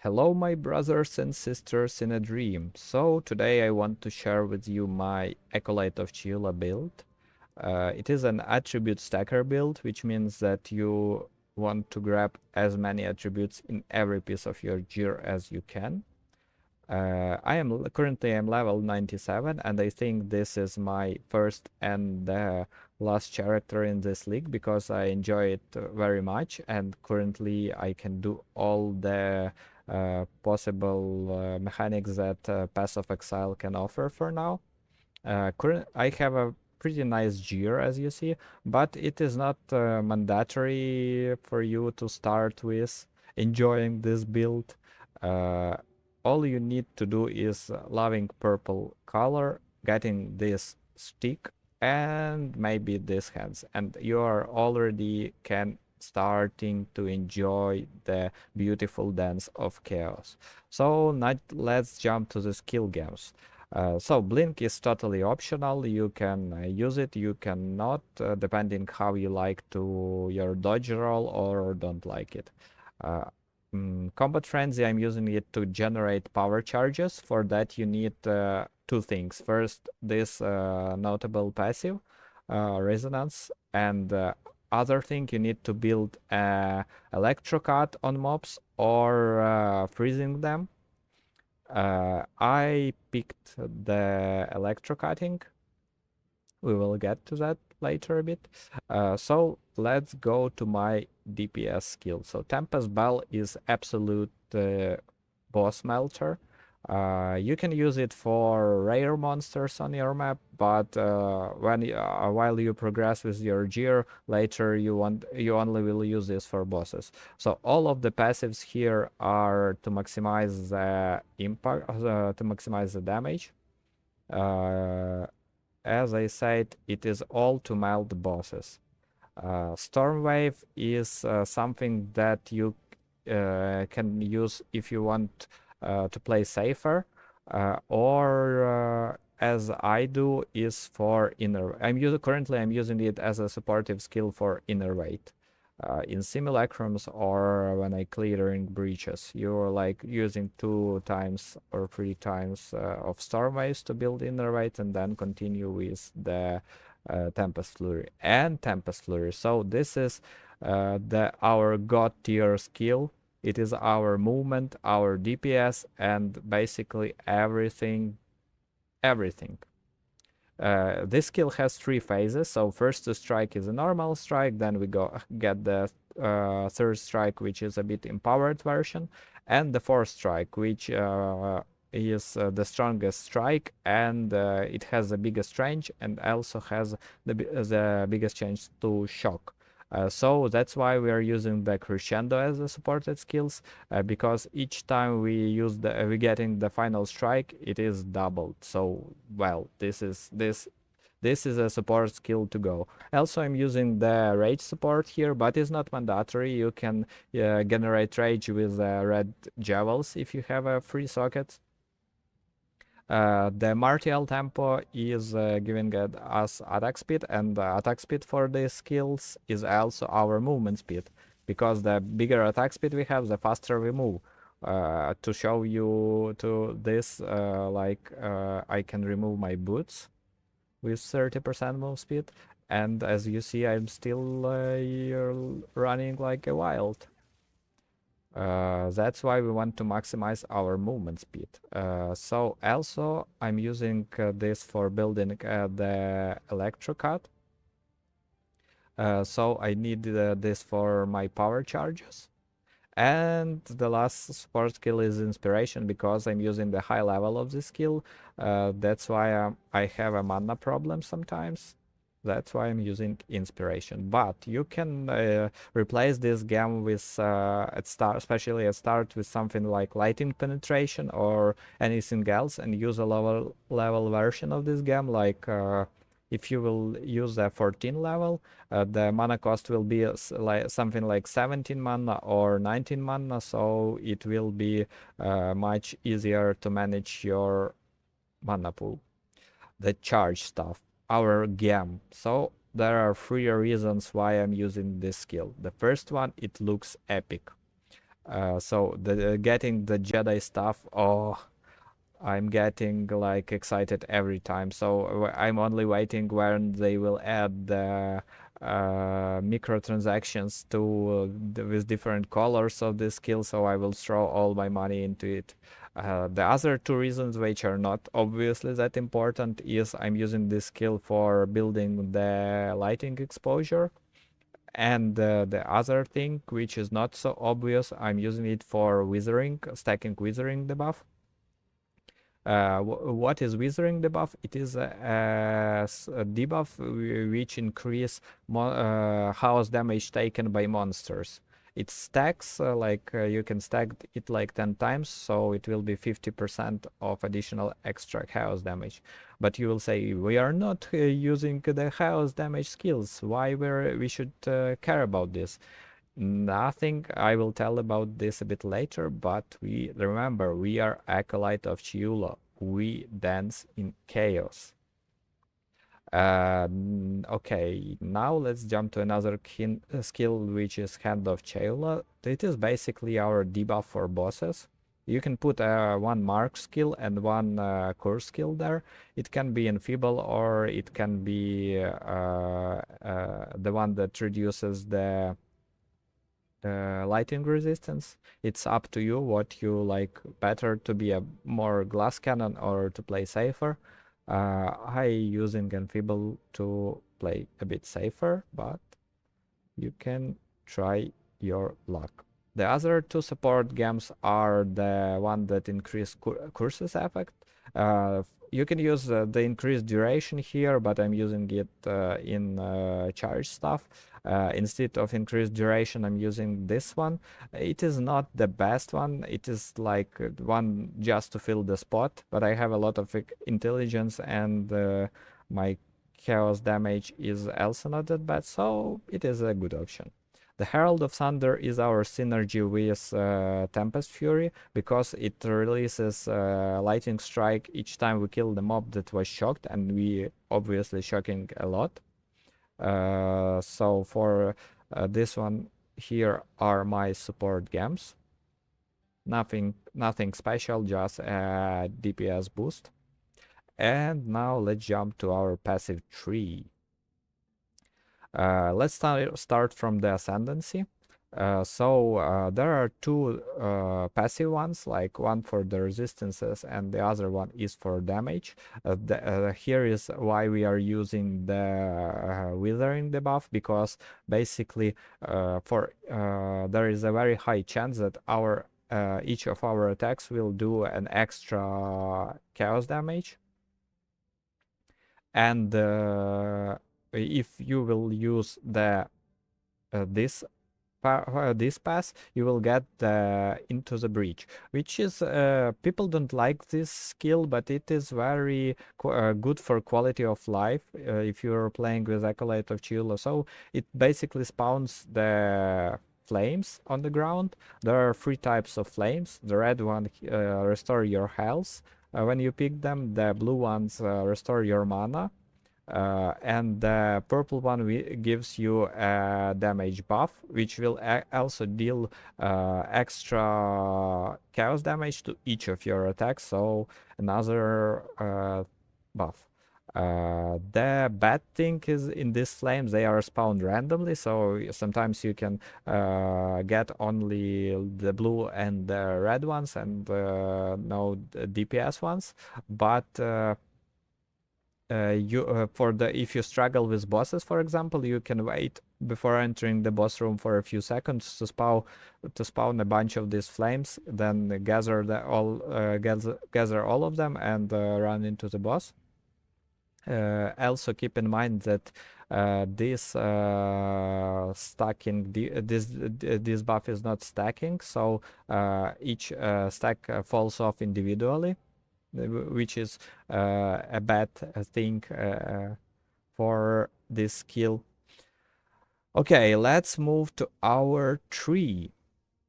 Hello, my brothers and sisters in a dream. So, today I want to share with you my Acolyte of Chayula build. It is an attribute stacker build, which means that you want to grab as many attributes in every piece of your gear as you can. Currently I'm level 97, and I think this is my first and last character in this league because I enjoy it very much, and currently I can do all the possible mechanics that Path of Exile can offer for now. I have a pretty nice gear, as you see, but it is not mandatory for you to start with enjoying this build. Uh, all you need to do is loving purple color, getting this stick, and maybe these hands, and you are already can starting to enjoy the beautiful dance of chaos. So now let's jump to the skill games. So blink is totally optional. You can use it, you cannot, depending how you like to your dodge roll or don't like it. Uh, Combat Frenzy, I'm using it to generate power charges. For that, you need two things. First, this notable passive, Resonance, and other thing, you need to build Electrocut on mobs or freezing them. I picked the electrocutting. We will get to that later a bit. So let's go to my DPS skill. So Tempest Bell is absolute boss melter. You can use it for rare monsters on your map, but while you progress with your gear, later you only will use this for bosses. So all of the passives here are to maximize the impact, to maximize the damage. Uh, as I said, it is all to melt the bosses. Stormwave is something that you can use if you want to play safer, or as I do is for inner. Currently I'm using it as a supportive skill for inner weight. In simulacrums or when I clearing breaches, you're like using 2 times or 3 times of storm waves to build inner weight and then continue with the Tempest Flurry and Tempest Flurry. So this is our god tier skill. It is our movement, our DPS, and basically everything. This skill has 3 phases. So first strike is a normal strike, then we get the third strike, which is a bit empowered version, and the fourth strike, which is the strongest strike, and it has the biggest range and also has the biggest chance to shock. So that's why we are using the crescendo as the supported skills, because each time we getting the final strike, it is doubled. So well, this is a support skill to go. Also, I'm using the rage support here, but it's not mandatory. You can generate rage with red jewels if you have a free socket. The martial tempo is giving us attack speed, and the attack speed for these skills is also our movement speed, because the bigger attack speed we have, the faster we move. To show you to this, I can remove my boots with 30% move speed, and as you see, I'm still running like a wild. That's why we want to maximize our movement speed. So also I'm using this for building the electrocut. So I need this for my power charges. And the last support skill is inspiration, because I'm using the high level of this skill. That's why I have a mana problem sometimes. That's why I'm using inspiration. But you can replace this gem with especially at start, with something like lightning penetration or anything else, and use a lower level version of this gem. Like if you will use a 14 level, the mana cost will be like something like 17 mana or 19 mana, so it will be much easier to manage your mana pool. The charge stuff, our gem. So there are 3 reasons why I'm using this skill. The first one, it looks epic. So getting the Jedi stuff, oh, I'm getting like excited every time. So I'm only waiting when they will add the microtransactions to with different colors of the skill. So I will throw all my money into it. The other two reasons, which are not obviously that important, is I'm using this skill for building the lighting exposure. And the other thing, which is not so obvious, I'm using it for withering, stacking withering debuff. What is withering debuff? It is a debuff which increase house damage taken by monsters. It stacks you can stack it like 10 times, so it will be 50% of additional extra house damage. But you will say, we are not using the house damage skills. Why we should care about this? Nothing. I will tell about this a bit later, but we remember we are Acolyte of Chayula. We dance in chaos. Okay, now let's jump to another skill, which is Hand of Chayula. It is basically our debuff for bosses. You can put one mark skill and one curse skill there. It can be enfeeble, or it can be the one that reduces the lighting resistance. It's up to you what you like better, to be a more glass cannon or to play safer. I using enfeeble to play a bit safer, but you can try your luck. The other two support gems are the one that increase curses effect. You can use the increased duration here, but I'm using it in charge stuff. Instead of increased duration, I'm using this one. It is not the best one. It is like one just to fill the spot, but I have a lot of intelligence, and my chaos damage is also not that bad, so it is a good option. The Herald of Thunder is our synergy with Tempest Fury, because it releases Lightning Strike each time we kill the mob that was shocked, and we obviously shocking a lot. So for this one, here are my support gems. Nothing special, just a DPS boost. And now let's jump to our passive tree. Let's start from the ascendancy. There are two passive ones, like one for the resistances and the other one is for damage. Here is why we are using the withering debuff, because basically there is a very high chance that each of our attacks will do an extra chaos damage. And if you will use this pass, you will get into the breach, which is people don't like this skill, but it is very good for quality of life if you're playing with Acolyte of Chayula. So it basically spawns the flames on the ground. There are three types of flames. The red one restore your health when you pick them. The blue ones restore your mana. And the purple one gives you a damage buff, which will also deal extra chaos damage to each of your attacks, so another buff. The bad thing is, in these flames they are spawned randomly, so sometimes you can get only the blue and the red ones and no DPS ones, but if you struggle with bosses, for example, you can wait before entering the boss room for a few seconds to spawn a bunch of these flames, then gather all of them and run into the boss. Also keep in mind that this buff is not stacking, so each stack falls off individually, which is a bad thing for this skill. Okay, let's move to our tree.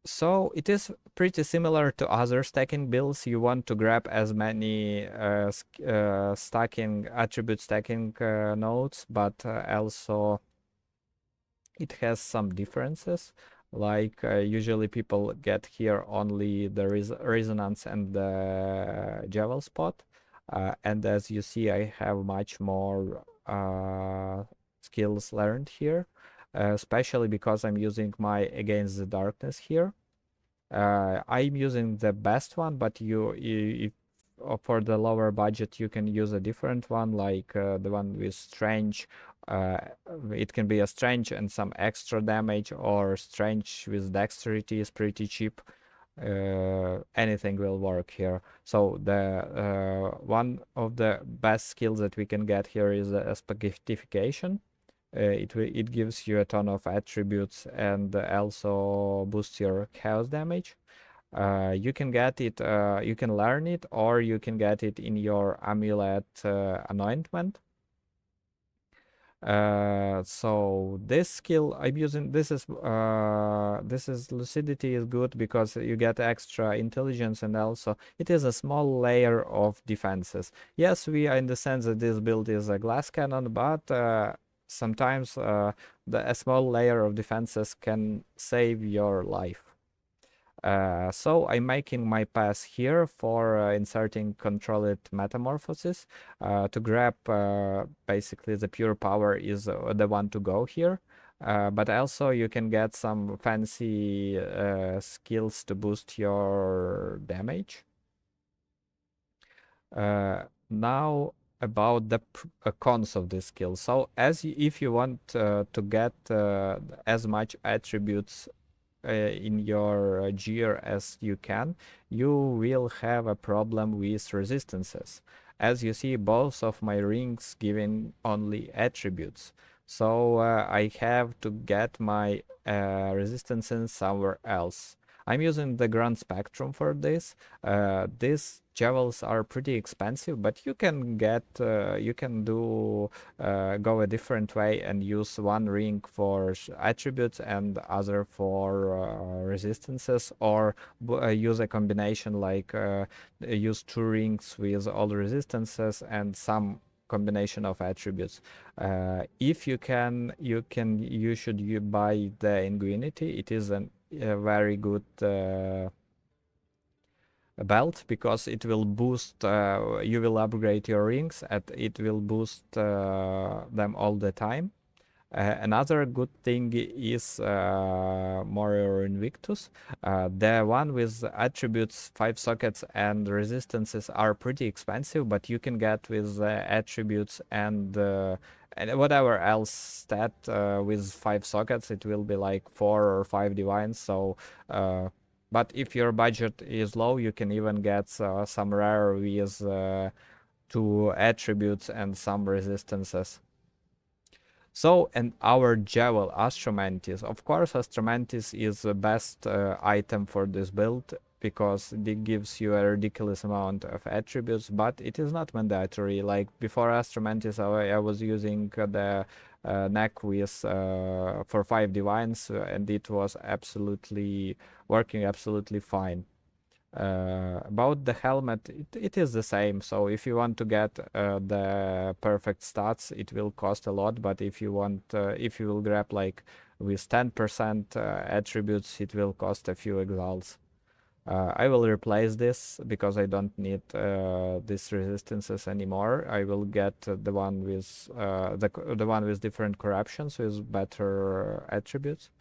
So it is pretty similar to other stacking builds. You want to grab as many attribute stacking nodes, but also it has some differences. Like usually people get here only the resonance and the javel spot, and as you see, I have much more skills learned here, especially because I'm using my Against the Darkness here. I'm using the best one, but if for the lower budget, you can use a different one, like the one with strange. Uh, it can be a strange and some extra damage, or strange with dexterity is pretty cheap. Anything will work here. So the one of the best skills that we can get here is the spaghettification. It gives you a ton of attributes and also boosts your chaos damage. You can get it, you can learn it, or you can get it in your amulet anointment. So this skill I'm using, this is lucidity is good because you get extra intelligence, and also it is a small layer of defenses. Yes, we are in the sense that this build is a glass cannon, but sometimes a small layer of defenses can save your life. So I'm making my pass here for inserting controlled metamorphosis. To grab basically the pure power is the one to go here. But also you can get some fancy skills to boost your damage. Now about the cons of this skill. So if you want to get as much attributes in your gear as you can, you will have a problem with resistances. As you see, both of my rings giving only attributes. So I have to get my resistances somewhere else. I'm using the Grand Spectrum for this. These jewels are pretty expensive, but you can you can do go a different way and use one ring for attributes and other for resistances, or use a combination like use two rings with all resistances and some combination of attributes. If you can, you should buy the Inguinity. It is a very good belt because it will boost, you will upgrade your rings and it will boost them all the time. Another good thing is Warrior Invictus. The one with attributes, 5 sockets, and resistances are pretty expensive, but you can get with attributes and whatever else stat with 5 sockets, it will be like 4 or 5 divines. So, but if your budget is low, you can even get some rare with 2 attributes and some resistances. So, and our Jewel, Astromantis. Of course, Astromantis is the best item for this build because it gives you a ridiculous amount of attributes, but it is not mandatory. Like before Astromantis, I was using the neck with for 5 divines, and it was absolutely working absolutely fine. About the helmet, it is the same. So if you want to get the perfect stats, it will cost a lot. But if you want, if you will grab like with 10% attributes, it will cost a few exiles. I will replace this because I don't need these resistances anymore. I will get the one with the one with different corruptions with better attributes.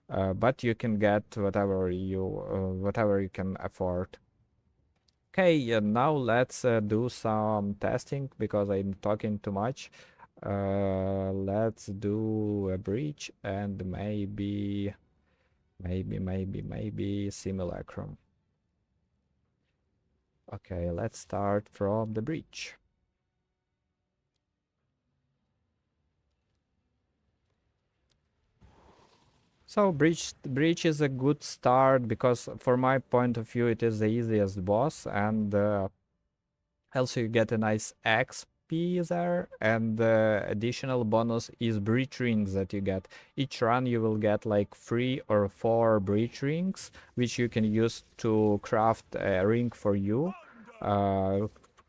But you can get whatever you can afford. Okay, now let's do some testing because I'm talking too much. Let's do a breach and maybe Simulacrum. Okay, let's start from the breach. So breach is a good start because for my point of view it is the easiest boss, and also you get a nice XP there, and the additional bonus is breach rings that you get. Each run you will get like 3 or 4 breach rings, which you can use to craft a ring for you.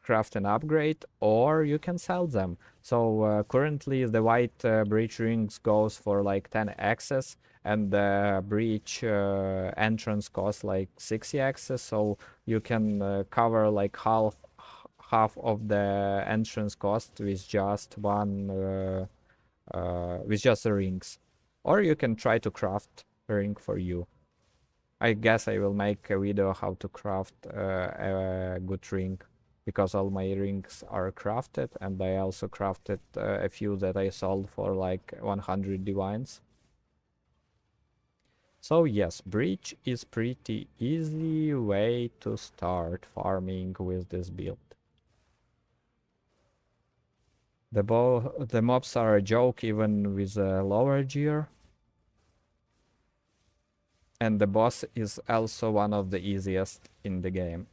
craft an upgrade, or you can sell them. So currently the white breach rings goes for like 10 access, and the breach entrance costs like 60 access, so you can cover like half of the entrance cost with just with just the rings. Or you can try to craft a ring for you. I guess I will make a video how to craft a good ring, because all my rings are crafted, and I also crafted a few that I sold for like 100 divines. So yes, breach is pretty easy way to start farming with this build. The mobs are a joke even with a lower gear. And the boss is also one of the easiest in the game.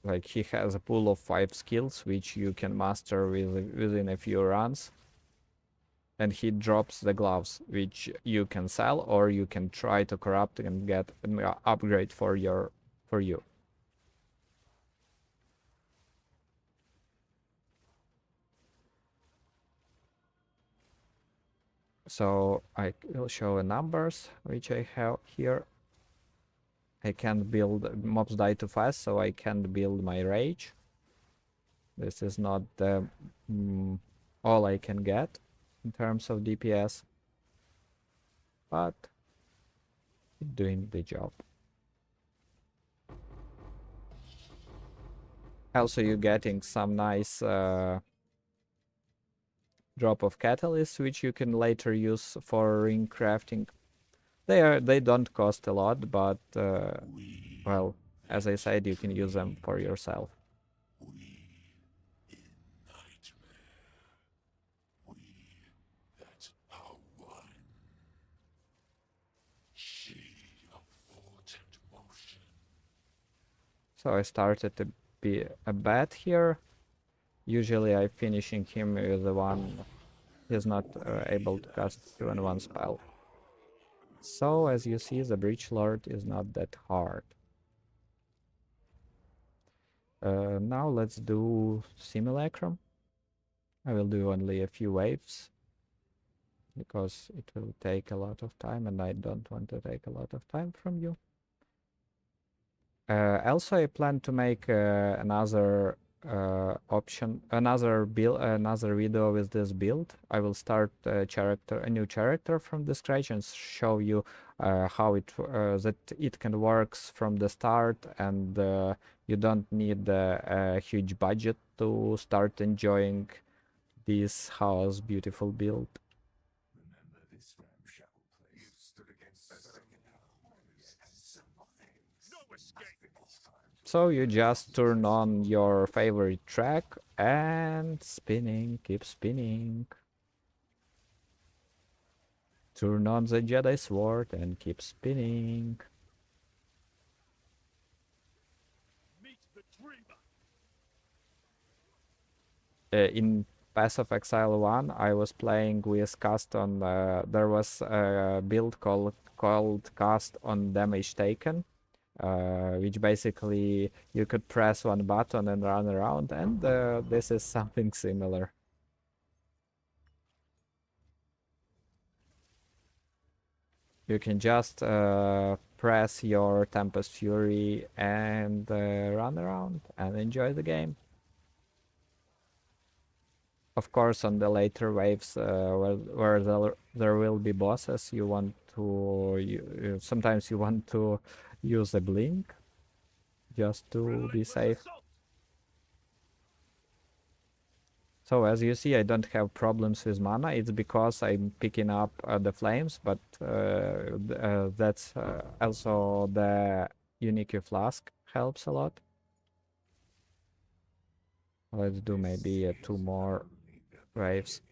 Like, he has a pool of 5 skills which you can master within a few runs. And he drops the gloves, which you can sell, or you can try to corrupt and get an upgrade for you. So I will show numbers which I have here. I can't build, mobs die too fast, so I can't build my rage. This is not the all I can get in terms of DPS, but doing the job. Also, you're getting some nice drop of catalyst, which you can later use for ring crafting. They don't cost a lot, but well, as I said, you can use them for yourself. So I started to be a bat here. Usually I'm finishing him with the one he's not able to cast 2-in-1 spell. So as you see, the Breach Lord is not that hard. Now let's do Simulacrum. I will do only a few waves, because it will take a lot of time and I don't want to take a lot of time from you. Also, I plan to make another another video with this build. I will start a new character from the scratch and show you how that it can works from the start, and you don't need a huge budget to start enjoying this house beautiful build. So you just turn on your favorite track and spinning, keep spinning. Turn on the Jedi Sword and keep spinning. In Path of Exile 1, I was playing with cast on, there was a build called cast on damage taken. Which basically you could press one button and run around, and this is something similar. You can just press your Tempest Fury and run around and enjoy the game. Of course, on the later waves where there will be bosses, you want to sometimes you want to use a blink just to be safe. So as you see, I don't have problems with mana. It's because I'm picking up the flames, but that's also the unique flask helps a lot. Let's do maybe 2 more waves.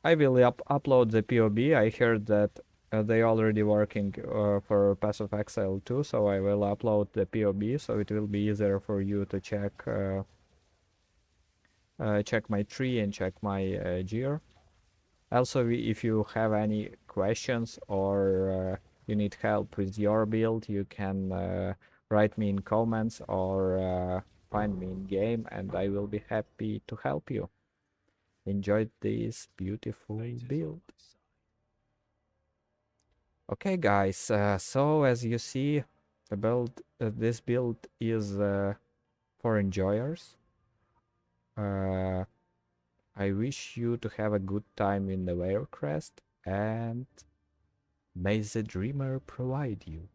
I will upload the POB. I heard that they already working for Path of Exile too, so I will upload the POB, so it will be easier for you to check check my tree and check my gear. Also, if you have any questions or you need help with your build, you can write me in comments or find me in game, and I will be happy to help you. Enjoy this beautiful build. Okay, guys. So as you see, the build, this build is for enjoyers. Uh, I wish you to have a good time in the Crest, and may the dreamer provide you.